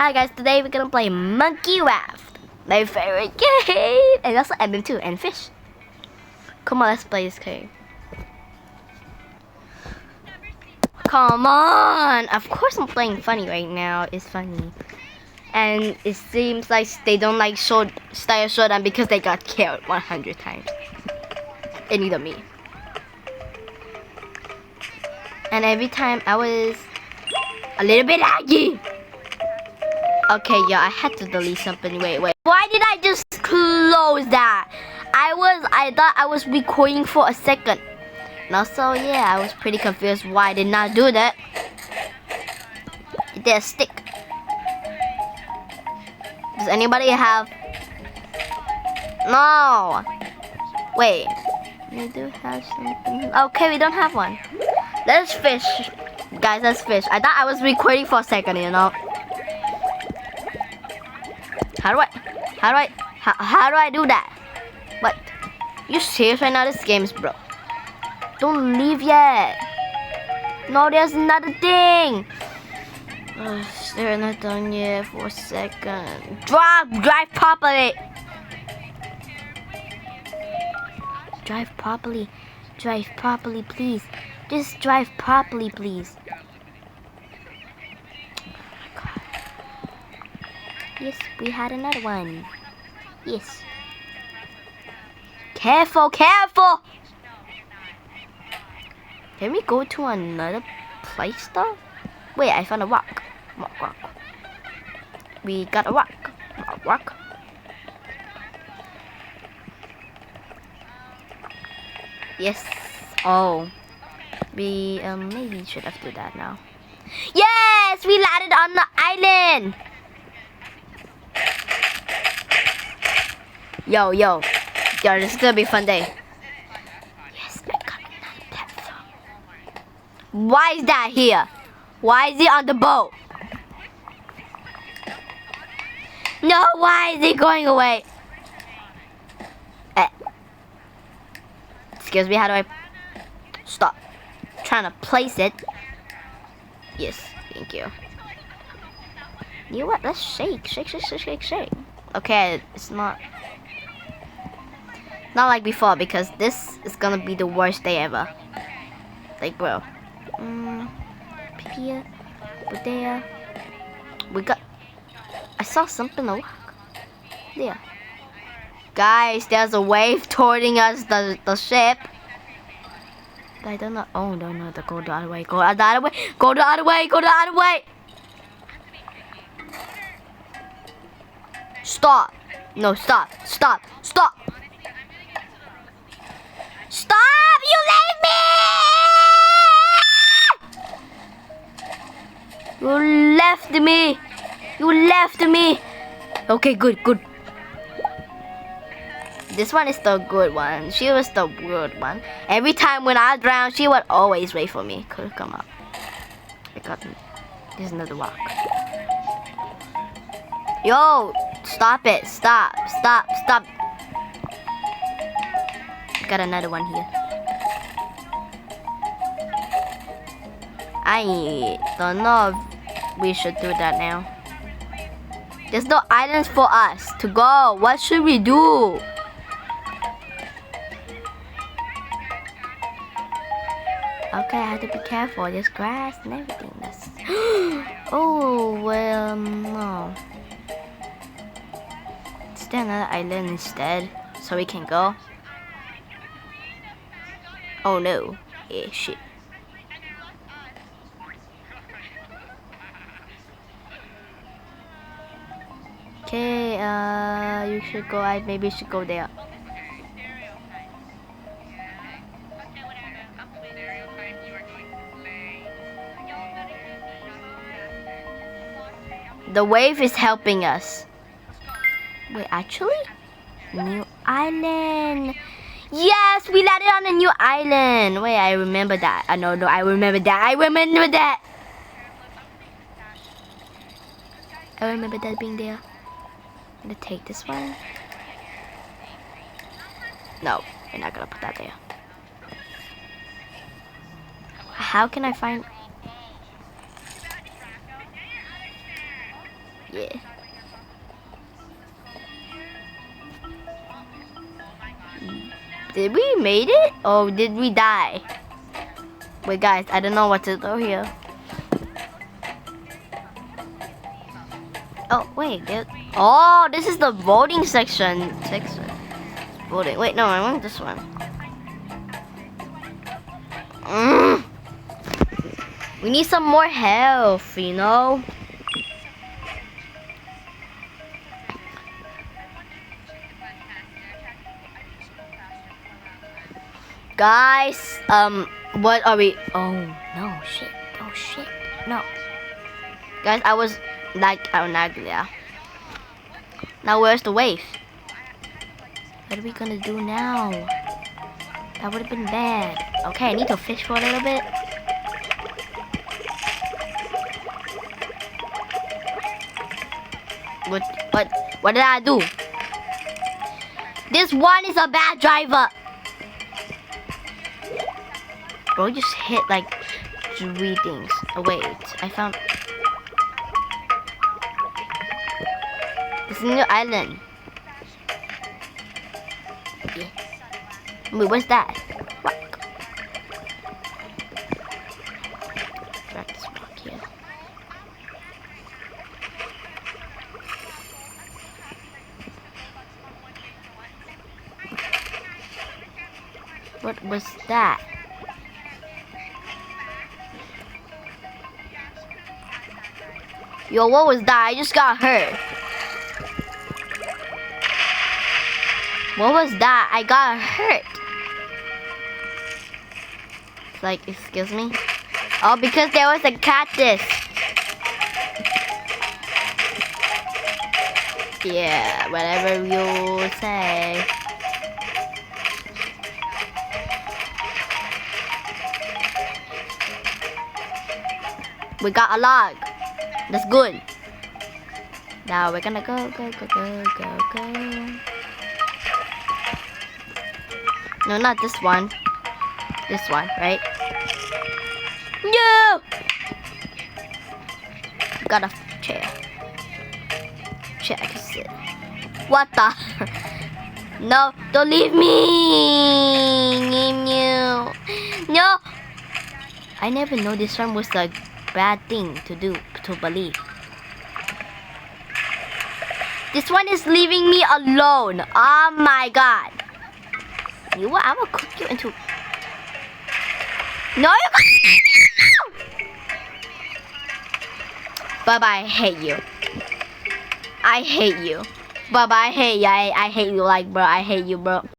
Hi guys, today we're gonna play Monkey Raft, my favorite game, and also MM2 and fish. Come on, let's play this game. Come on! Of course I'm playing funny right now. It's funny. And it seems like they don't like style showdown because they got killed 100 times. And neither me. And every time I was a little bit laggy. Okay, yeah, I had to delete something. Wait. Why did I just close that? I thought I was recording for a second. And also, yeah, I was pretty confused why I did not do that. Is there a stick? Does anybody have? No. Wait. We do have something. Okay, we don't have one. Let's fish. Guys, let's fish. I thought I was recording for a second, you know. How do I do that? What? You serious right now? This game is broke. Don't leave yet. No, there's another thing. They're not done yet for a second. Drive properly. Drive properly. Drive properly, please. Just drive properly, please. Yes, we had another one. Yes. Careful. Can we go to another place though? Wait, I found a rock. Rock. We got a rock. Rock. Yes. Oh. We maybe should have do that now. Yes, we landed on the island. Yo, this is gonna be a fun day. Yes, I got another platform. Why is that here? Why is it on the boat? No, why is it going away? Excuse me, how do I stop? Trying to place it. Yes, thank you. You know what? Let's shake. Okay, it's not like before because this is gonna be the worst day ever. Like, bro. Here, but there. I saw something on the rock. There. Guys, there's a wave towards us, the ship. But I don't know. Oh, no, go the other way. Go the other way. Stop. No, stop. Stop, you leave me! You left me! Okay, good. This one is the good one. She was the good one. Every time when I drown, she would always wait for me. Could come up. There's another rock. Yo, stop it. Stop. Got another one here. I don't know if we should do that now. There's no islands for us to go. What should we do? Okay, I have to be careful. There's grass and everything. Oh, well, no. Is there another island instead so we can go? Oh no. Yeah, shit. Okay, you should go. I maybe should go there. The wave is helping us. Wait, actually? New island. Yes, we landed on a new island. Wait, I remember that. No, I remember that. I remember that being there. I'm gonna take this one. No, we're not gonna put that there. How can I find? Yeah. Did we made it? Or did we die? Wait guys, I don't know what to do here. Oh wait, oh, this is the voting section. Voting. Wait, no, I want this one. We need some more health, you know. Guys, what are we? Oh no, shit! Oh shit! No, guys, I was like, yeah. Now where's the wave? What are we gonna do now? That would have been bad. Okay, I need to fish for a little bit. What did I do? This one is a bad driver. Bro, just hit like 3 things. Oh, wait, I found. This is a new island. Yeah. Wait, what's that? What? Drag this rock here. What was that? Yo, what was that? I just got hurt. What was that? I got hurt. It's like, excuse me? Oh, because there was a cactus. Yeah, whatever you say. We got a log. That's good. Now we're gonna go. No, not this one. This one, right? No! Got a chair. Chair, I can sit. What the? No, don't leave me! No! I never know this one was a bad thing to do, to believe. This one is leaving me alone. Oh my god. You what? I will cook you into. No, you. Bye bye. I hate you. I hate you. Bye bye. I hate you. I hate you. Like, bro. I hate you, bro.